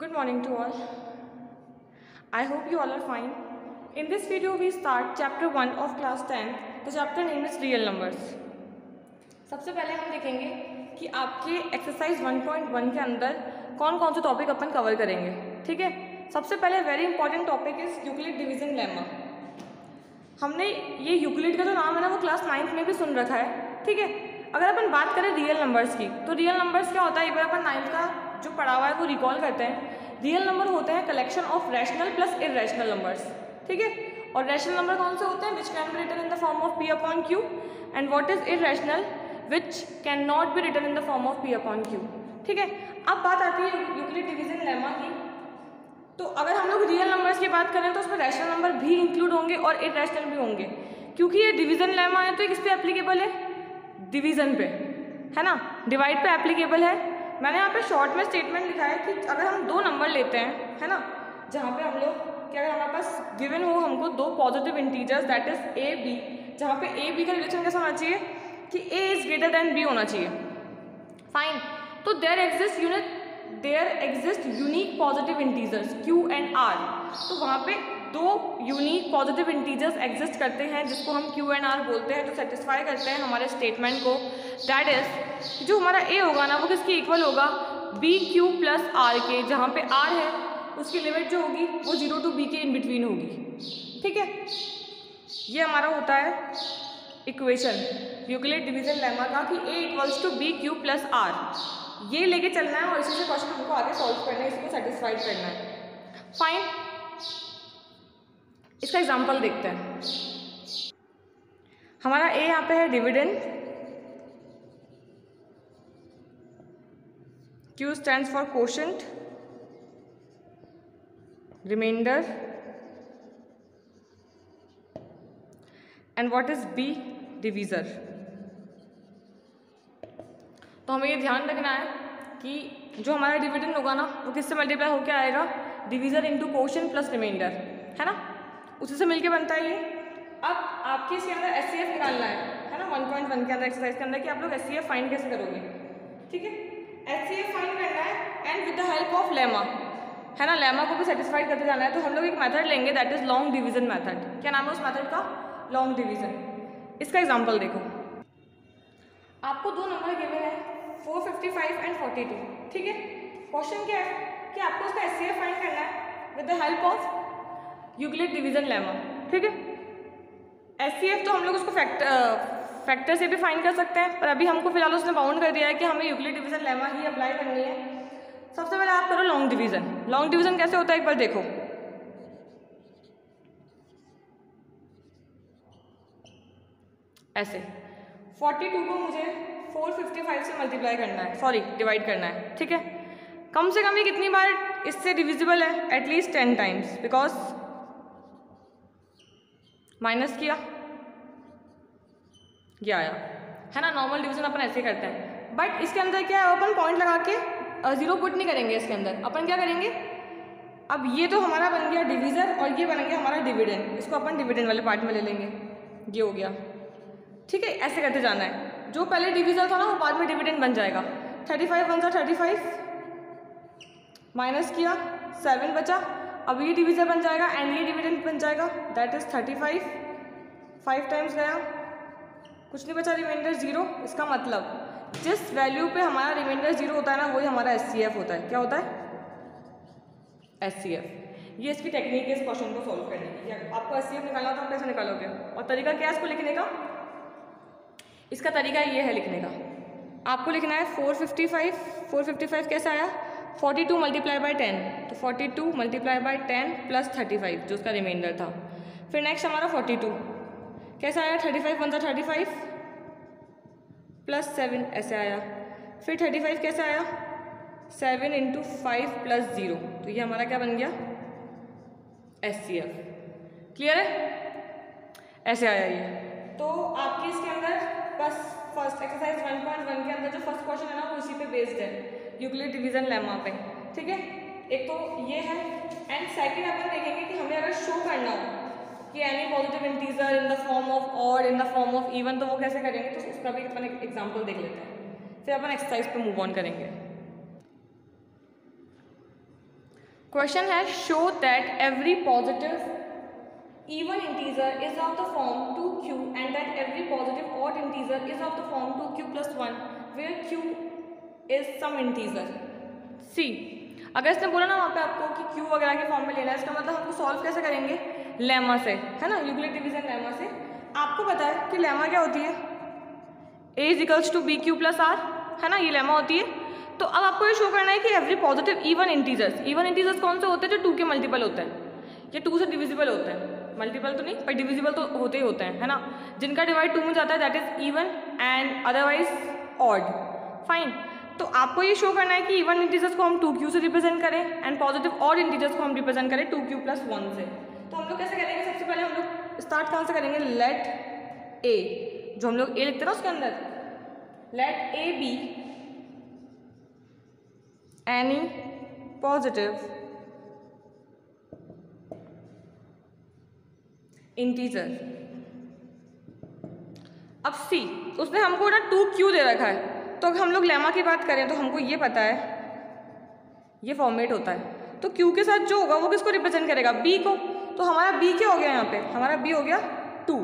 Good morning to all. I hope you all are fine. In this video we start chapter 1 of class 10. The chapter name is real numbers. सबसे पहले हम देखेंगे कि आपके exercise 1.1 के अंदर कौन कौन से टॉपिक अपन कवर करेंगे. ठीक है. सबसे पहले very important topic is Euclid division lemma. हमने ये यूक्लिड का जो नाम है ना वो क्लास 9th में भी सुन रखा है. ठीक है. अगर अपन बात करें रियल नंबर्स की तो रियल नंबर्स क्या होता है, एक बार अपन 9th का जो पढ़ा हुआ है वो रिकॉल करते हैं. रियल नंबर होते हैं collection of rational plus irrational numbers. ठीक है. और रैशनल नंबर कौन से होते हैं, which can be written in the form of p upon q, and what is irrational, which can not be written in the form of p upon q. ठीक है. अब बात आती है यूक्लिड डिवीजन लेमा की. तो अगर हम लोग रियल नंबर्स की बात करें तो उसमें रैशनल नंबर भी इंक्लूड होंगे और इरेशनल भी होंगे, क्योंकि ये डिवीजन लेमा है तो किस पे एप्लीकेबल है, डिवीजन पे, है ना, डिवाइड पे एप्लीकेबल है. मैंने यहाँ पे शॉर्ट में स्टेटमेंट लिखा है कि अगर हम दो नंबर लेते हैं, है ना, जहाँ पे हम लोग कि अगर हमारे पास गिवन हो हमको दो positive integers that is a b, जहाँ पे ए बी का रिलेशन कैसा होना चाहिए कि a is greater than b होना चाहिए. फाइन. तो there exist unique positive integers q and r. तो वहाँ पे दो यूनिक पॉजिटिव इंटीजर्स एग्जिस्ट करते हैं जिसको हम क्यू एंड आर बोलते हैं, जो सेटिस्फाई करते हैं हमारे स्टेटमेंट को. दैट इज जो हमारा ए होगा ना वो किसके इक्वल होगा, बी क्यू प्लस आर के, जहाँ पे आर है उसकी लिमिट जो होगी वो 0 to b के इन बिटवीन होगी. ठीक है. ये हमारा होता है इक्वेशन यूक्लिड डिवीजन लेमा का कि a equals to b q plus r. ये लेके चलना है और इसी से क्वेश्चन हमको आगे सॉल्व करना है, इसको सेटिस्फाइड करना है. फाइन. इसका एग्जांपल देखते हैं. हमारा a यहाँ पे है dividend, q stands for quotient, remainder, and what is b, divisor. तो हमें ये ध्यान रखना है कि जो हमारा डिविडेंड होगा ना वो किससे मल्टीप्लाई होकर आएगा, divisor into quotient plus remainder, है ना, उसी से मिलके बनता है ये. अब आपके इसके अंदर एचसीएफ निकालना है ना, 1.1 के अंदर एक्सरसाइज के अंदर कि आप लोग एचसीएफ फाइंड कैसे करोगे. ठीक है. एचसीएफ फाइंड करना है and with the help of lemma, है ना, लेमा को भी सेटिस्फाइड करते जाना है. तो हम लोग एक मेथड लेंगे that is long division method. क्या नाम है उस मेथड का, लॉन्ग डिवीजन. इसका एग्जांपल देखो. आपको दो नंबर गिवन है 455 एंड 42. ठीक है. क्वेश्चन क्या है कि आपको उसका एचसीएफ फाइंड करना है with the help of Euclid division lemma. ठीक है. एचसीएफ तो हम लोग उसको फैक्टर से भी फाइंड कर सकते हैं, पर अभी हमको फिलहाल उसने बाउंड कर दिया है कि हमें यूक्लिड डिवीजन लेमा ही अप्लाई करनी है. सबसे पहले आप करो लॉन्ग डिवीजन. लॉन्ग डिवीजन कैसे होता है एक बार देखो. ऐसे 42 को मुझे 455 से मल्टीप्लाई करना है, सॉरी डिवाइड करना है. ठीक है. कम से कम ये कितनी बार इससे डिविजिबल है, एटलीस्ट 10 टाइम्स, बिकॉज माइनस किया ये आया, है ना. नॉर्मल डिवीजन अपन ऐसे करते हैं, बट इसके अंदर क्या है, अपन पॉइंट लगा के जीरो पुट नहीं करेंगे. इसके अंदर अपन क्या करेंगे, अब ये तो हमारा बन गया डिवीजर और ये बन गया हमारा डिविडेंड, इसको अपन डिविडेंड वाले पार्ट में ले लेंगे. ये हो गया. ठीक है. ऐसे करते जाना है. जो पहले डिवीजर था ना वो बाद में डिविडेंड बन जाएगा. 35 बन जा 35, माइनस किया 7 बचा. अब ये डिवीजर बन जाएगा एंड ये डिविडेंड बन जाएगा, दैट इज 35. 5 टाइम्स गया, कुछ नहीं बचा, रिमाइंडर 0. इसका मतलब जिस वैल्यू पे हमारा रिमाइंडर 0 होता है ना वही हमारा एचसीएफ होता है. क्या होता है, एचसीएफ. ये इसकी टेक्निक है इस क्वेश्चन को सॉल्व करने की. आपको एचसीएफ निकालना तो आप कैसे निकालोगे, और तरीका क्या है इसको लिखने का. इसका तरीका ये है लिखने का. आपको लिखना है 455 कैसे आया, 42 मल्टीप्लाई बाई 10, तो 42 मल्टीप्लाई बाई 10 प्लस 35 जो उसका रिमाइंडर था. फिर नेक्स्ट हमारा 42 कैसा आया, 35 1 35 प्लस 7 ऐसे आया. फिर 35 कैसे आया, 7 इंटू 5 प्लस 0, तो ये हमारा क्या बन गया, एचसीएफ. क्लियर है. ऐसे आया ये. तो आपके इसके अंदर बस फर्स्ट एक्सरसाइज 1.1 के अंदर जो फर्स्ट क्वेश्चन है ना वो उसी पे बेस्ड है, यूक्लिड डिवीजन लेमा पे. ठीक है. एक तो ये है एंड सेकंड अपन देखेंगे कि हमें अगर शो करना हो कि any positive integer in the form of odd, in the form of even, तो वो कैसे करेंगे, तो उसका भी अपन एक एग्जांपल देख लेते हैं, फिर अपन एक्सरसाइज पे मूव ऑन करेंगे. क्वेश्चन है show that every positive even integer is of the form 2q and that every positive odd integer is of the form 2q plus 1 where q is some integer. सी अगर इसने बोला ना वहाँ पे आपको कि q वगैरह के फॉर्म में लेना है, इसका मतलब हमको सॉल्व कैसे करेंगे, लेमा से, है ना, यूक्लिड डिवीजन लेमा से. आपको पता है कि लेमा क्या होती है, a is equals to b q plus r, है ना, ये लेमा होती है. तो अब आपको ये शो करना है कि एवरी पॉजिटिव इवन इंटीजर्स कौन से होते हैं, जो 2 के मल्टीपल होते हैं या 2 से डिविजिबल होते हैं. मल्टीपल तो नहीं पर डिविजिबल तो होते ही होते हैं, है ना, जिनका डिवाइड 2 में जाता है, that is even and otherwise odd. Fine. तो आपको ये शो करना है कि इवन इंटीजर्स को हम 2q से रिप्रेजेंट करें एंड पॉजिटिव ऑड इंटीजर्स को हम रिप्रेजेंट करें 2q प्लस 1 से. तो हम लोग कैसे करेंगे, सबसे पहले हम लोग स्टार्ट कहाँ से करेंगे, लेट ए, जो हम लोग ए लिखते हैं ना उसके अंदर, let a b any positive integer. अब सी, उसने हमको ना 2q दे रखा है, तो अगर हम लोग लेमा की बात करें तो हमको ये पता है ये फॉर्मेट होता है. तो q के साथ जो होगा वो किसको रिप्रेजेंट करेगा, b को. तो हमारा b क्या हो गया यहाँ पे, हमारा b हो गया 2,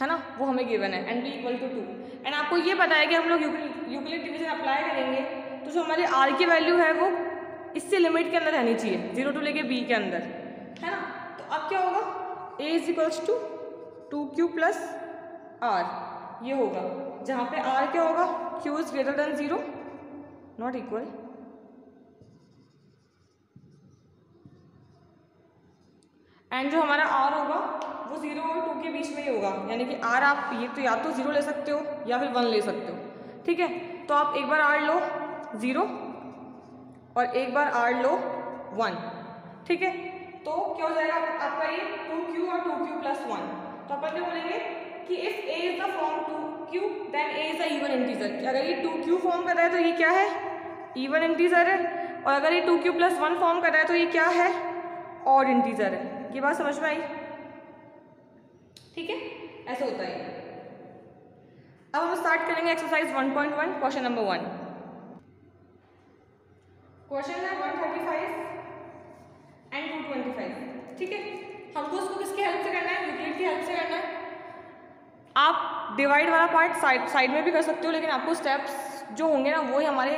है ना, वो हमें गिवन है and b equal to 2. And आपको ये पता है कि हम लोग यूक्लिड डिवीजन अप्लाई करेंगे तो जो हमारी r की वैल्यू है वो इससे लिमिट के अंदर रहनी चाहिए, 0 टू लेके b के अंदर, है ना. तो अब क्या होगा, a is equals to 2q plus r, ये होगा जहाँ पे r क्या होगा, q is greater than 0 not equal. And जो हमारा r होगा वो 0 और 2 के बीच में ही होगा, यानी कि r आप ये तो या तो 0 ले सकते हो या फिर 1 ले सकते हो. ठीक है, तो आप एक बार r लो 0 और एक बार r लो 1. ठीक है, तो क्या हो जाएगा आपका ये 2q और 2q प्लस 1. तो अपन क्या बोलेंगे कि if a is the form 2q then a is a even integer. अगर ये 2q फॉर्म कर रहा है तो ये क्या है, इवन इंटीजर है, और अगर ये 2q प्लस 1 फॉर्म कर रहा है तो ये क्या है, ऑड इंटीजर है. ये बात समझ में आई. ठीक है, ऐसे होता है. अब हम स्टार्ट करेंगे एक्सरसाइज 1.1 क्वेश्चन नंबर 1. क्वेश्चन है 135 एंड 225. ठीक है, हमको उसको किसके हेल्प से करना है, यूक्लिड की हेल्प से करना है. आप डिवाइड वाला पार्ट साइड में भी कर सकते हो, लेकिन आपको स्टेप्स जो होंगे ना वो ही हमारे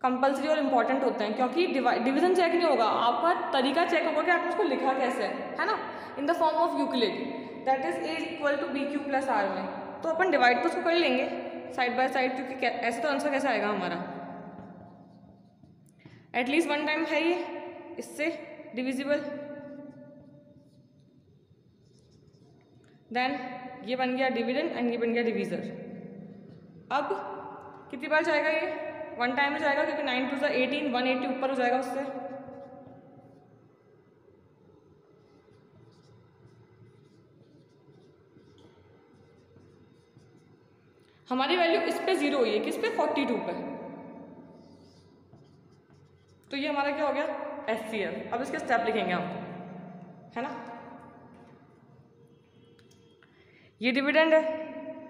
कंपल्सरी और इम्पॉर्टेंट होते हैं, क्योंकि डिवीजन चेक नहीं होगा, आपका तरीका चेक होगा कि आपने उसको लिखा कैसे है ना, in the form of Euclid, that is a equal to b q plus r में. तो अपन डिवाइड तो उसको कर लेंगे साइड बाय साइड, क्योंकि ऐसे तो आंसर कैसे आएगा हमारा, एटलीस्ट 1 टाइम है ये इससे डिविजिबल. देन ये बन गया डिविडेंड एंड ये बन गया डिवीजर. अब कितनी बार जाएगा ये, 1 टाइम में जाएगा, क्योंकि 9 टू 18, 180 ऊपर हो जाएगा उससे. हमारी वैल्यू इस पे 0 हुई है, किस पे, 42 पे. तो ये हमारा क्या हो गया, HCF. अब इसके स्टेप लिखेंगे हम, है ना. ये डिविडेंड है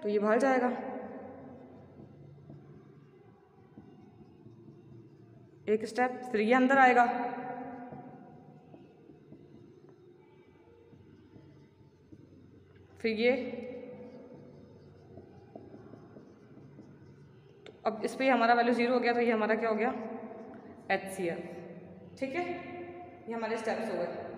तो ये बाहर जाएगा, एक स्टेप, फिर ये अंदर आएगा, फिर ये. तो अब इस पे हमारा वैल्यू 0 हो गया, तो ये हमारा क्या हो गया, HCF. ठीक है, ये हमारे स्टेप्स हो गए.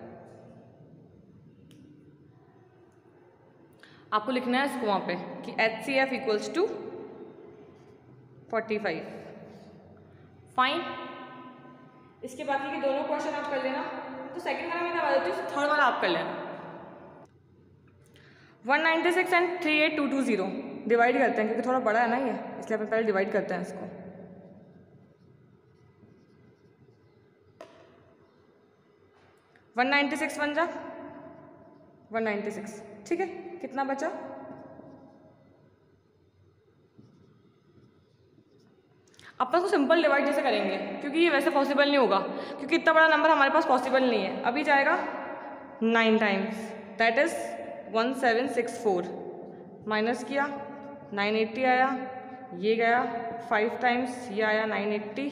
आपको लिखना है इसको वहाँ पे कि HCF इक्वल्स टू 45. फाइन. इसके बाकी के दोनों क्वेश्चन आप कर लेना. तो सेकंड वाला मैं करवा देती हूँ, थर्ड वाला आप कर लेना. 196 एंड 38220 डिवाइड करते हैं, क्योंकि थोड़ा बड़ा है ना ये, इसलिए अपन पहले डिवाइड करते हैं इसको. 196 बन जा 196. ठीक है, कितना बचा, अपन उसको सिंपल डिवाइड जैसे करेंगे, क्योंकि ये वैसे पॉसिबल नहीं होगा, क्योंकि इतना बड़ा नंबर हमारे पास पॉसिबल नहीं है. अभी जाएगा 9 टाइम्स, दैट इज 1764. माइनस किया 980 आया, ये गया 5 टाइम्स, ये आया 980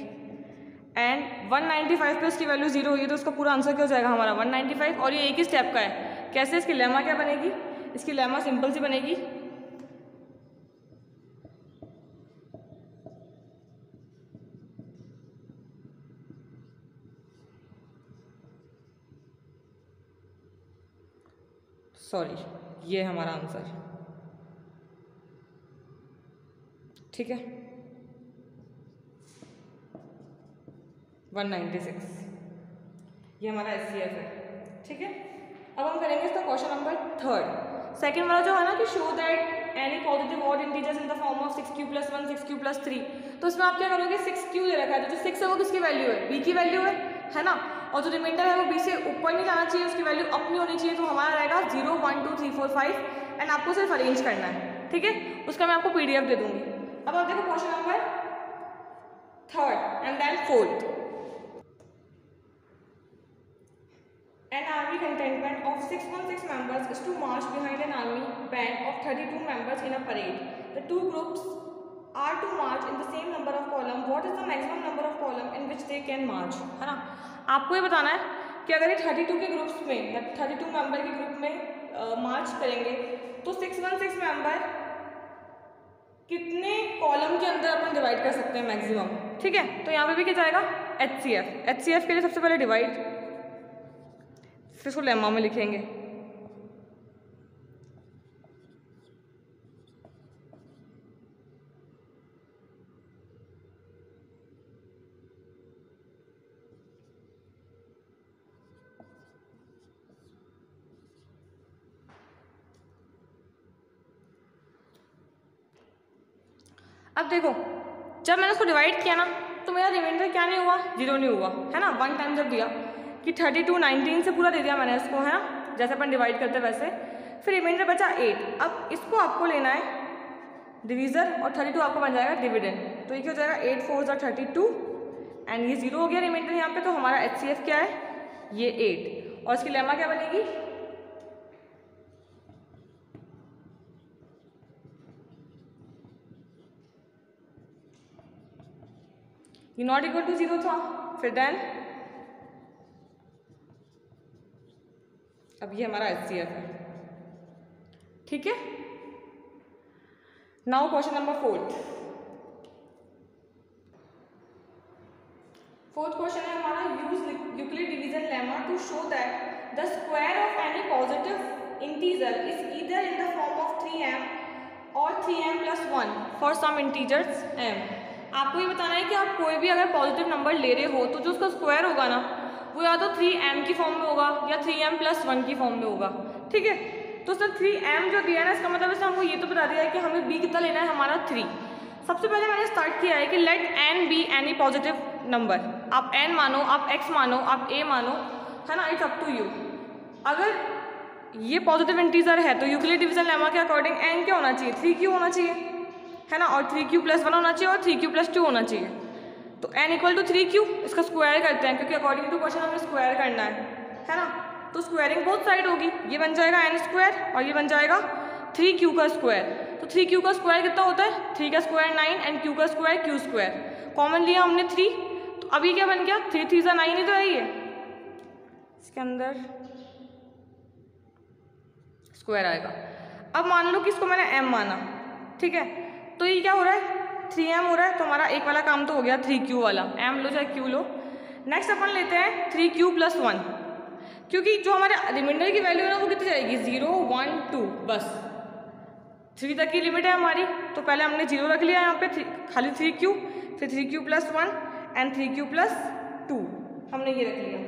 एंड 195 पे इसकी वैल्यू 0 हुई है तो उसका पूरा आंसर क्या हो जाएगा हमारा 195। और ये एक ही स्टेप का है। कैसे? इसकी लेमा क्या बनेगी? इसकी लेमा सिंपल सी बनेगी, सॉरी ये हमारा आंसर, ठीक है 196, ये हमारा SCF है, ठीक है। अब हम करेंगे इसका क्वेश्चन नंबर 3। सेकंड वाला जो है ना कि show that any positive odd integers in the form of 6q + 1 6q + 3, तो इसमें आप क्या करोगे 6q दे रखा है तो जो 6 है वो किसकी वैल्यू है? b की वैल्यू है ना, और जो रिमाइंडर है वो b से ऊपर नहीं जाना चाहिए, उसकी वैल्यू अपनी होनी चाहिए, तो हमारा रहेगा 0 1 2 3 4 5 एंड आपको सिर्फ अरेंज करना है, ठीक है। उसका मैं आपको PDF दे दूंगी। अब आप देखो question number 3 and then 4th। An army contingent of 616 members is to march behind an army band of 32 members in a parade. The two groups are to march in the same number of column. What is the maximum number of column in which they can march? है ना, आपको ये बताना है कि अगर ये 32 के ग्रुप्स में 32 मेंबर के ग्रुप में मार्च करेंगे तो 616 मेंबर कितने कॉलम के अंदर अपन डिवाइड कर सकते हैं मैक्सिमम, ठीक है। तो यहाँ पे भी क्या जाएगा HCF के लिए सबसे पहले डिवाइड, फिर इसको लेमा में लिखेंगे, अब देखो जब मैंने उसको डिवाइड किया ना तो मेरा रिमाइंडर क्या नहीं हुआ? 0 नहीं हुआ, है ना। 1 टाइम जब दिया कि 32 19 से पूरा दे दिया मैंने इसको, है ना, जैसे अपन डिवाइड करते वैसे, फिर रिमाइंडर बचा 8। अब इसको आपको लेना है डिवीज़र और 32 आपको बन जाएगा डिविडेंड, तो ये क्या हो जाएगा 8 4 = 32 एंड ये 0 हो गया रिमाइंडर यहाँ पे, तो हमारा HCF क्या है? ये 8 और इसकी लेमा क्या बनेगी? ये नॉट इक्वल टू 0 था, फिर देन अब ये हमारा HCF है, ठीक है। Now question number 4th question है हमारा, use Euclid division lemma to show that the square of any positive integer is either in the form of 3m और 3m + 1 for some integers m। आपको ये बताना है कि आप कोई भी अगर पॉजिटिव नंबर ले रहे हो तो जो उसका स्क्वायर होगा ना वो या तो 3m की फॉर्म में होगा या 3m + 1 की फॉर्म में होगा, ठीक है। तो सर 3m जो दिया है ना इसका मतलब इसने हमको ये तो बता दिया है कि हमें b कितना लेना है हमारा 3। सबसे पहले मैंने स्टार्ट किया है कि let n be any positive number, आप n मानो, आप x मानो, आप a मानो, है ना, इट्स अप टू यू। अगर ये पॉजिटिव इंटीजर है तो यूक्लिड डिवीजन लेमा के अकॉर्डिंग n क्या होना चाहिए? 3q होना चाहिए, है ना, और 3q + 1 होना चाहिए और 3q + 2 होना चाहिए। तो n = 3q, इसका स्क्वायर करते हैं क्योंकि अकॉर्डिंग टू क्वेश्चन हमें स्क्वायर करना है ना। तो स्क्वायरिंग बोथ साइड होगी, ये बन जाएगा n² और ये बन जाएगा 3q का स्क्वायर। तो 3q का स्क्वायर कितना होता है? 3 का स्क्वायर 9 एंड q का स्क्वायर q²। कॉमन लिया हमने 3, तो अभी क्या बन गया 3 3 = 9 ही तो है ये, इसके अंदर स्क्वायर आएगा। अब मान लो कि इसको मैंने m माना, ठीक है, तो ये क्या हो रहा है 3m हो रहा है, तो हमारा एक वाला काम तो हो गया 3q वाला, m लो चाहे q लो। नेक्स्ट अपन लेते हैं 3q + 1, क्योंकि जो हमारे रिमाइंडर की वैल्यू है ना वो कितनी जाएगी 0 1 2, बस 3 तक की लिमिट है हमारी, तो पहले हमने 0 रख लिया यहाँ पे खाली 3q, फिर 3q + 1 एंड 3q + 2 हमने ये रख लिया,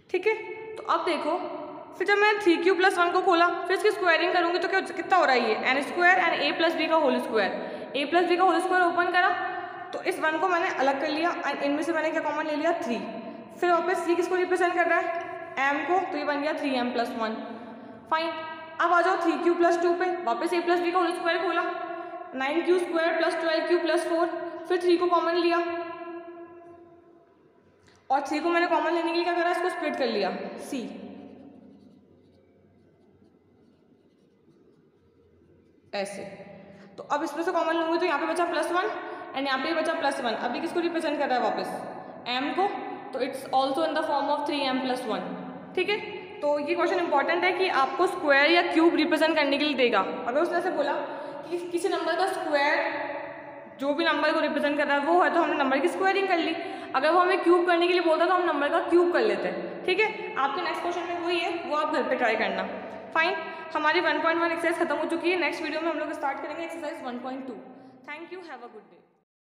ठीक है। तो अब देखो फिर जब मैं 3q + 1 को खोला फिर इसकी स्क्वायरिंग करूँगी तो क्या कितना हो रहा है ये n² एंड a + b का होल स्क्वायर, a + b का होल स्क्वायर ओपन करा तो इस 1 को मैंने अलग कर लिया एंड इनमें से मैंने क्या कॉमन ले लिया 3। फिर वापस c किसको रिप्रेजेंट कर रहा है m को, तो ये बन गया 3m + 1, फाइन। अब आ जाओ 3q + 2 पे, वापस a + b का होल स्क्वायर खोला 9q² + 12q + 4, फिर 3 को कॉमन लिया और 3 को मैंने कॉमन लेने के लिए क्या करा इसको स्प्लिट कर लिया c, ऐसे तो अब इसमें से कॉमन लूँगी तो यहाँ पे बचा +1 एंड यहाँ पे बचा +1। अभी किसको रिप्रेजेंट कर रहा है वापस, m को, तो it's also in the form of 3m + 1। ठीक है, तो ये क्वेश्चन इंपॉर्टेंट है कि आपको स्क्वायर या क्यूब रिप्रेजेंट करने के लिए देगा। अगर उसने ऐसे बोला कि किसी नंबर का स्क्वायर जो भी नंबर को रिप्रेजेंट कर रहा है वो है, तो हमने नंबर की स्क्वायरिंग कर ली। अगर वो हमें क्यूब करने के लिए बोलता तो हम नंबर का क्यूब कर लेते हैं। ठीक है, आपके नेक्स्ट क्वेश्चन में वही है, वो आप घर पे ट्राई करना। फाइन, हमारी 1.1 एक्सरसाइज खत्म हो चुकी है। नेक्स्ट वीडियो में हम लोग स्टार्ट करेंगे exercise 1.2। Thank you, have a good day.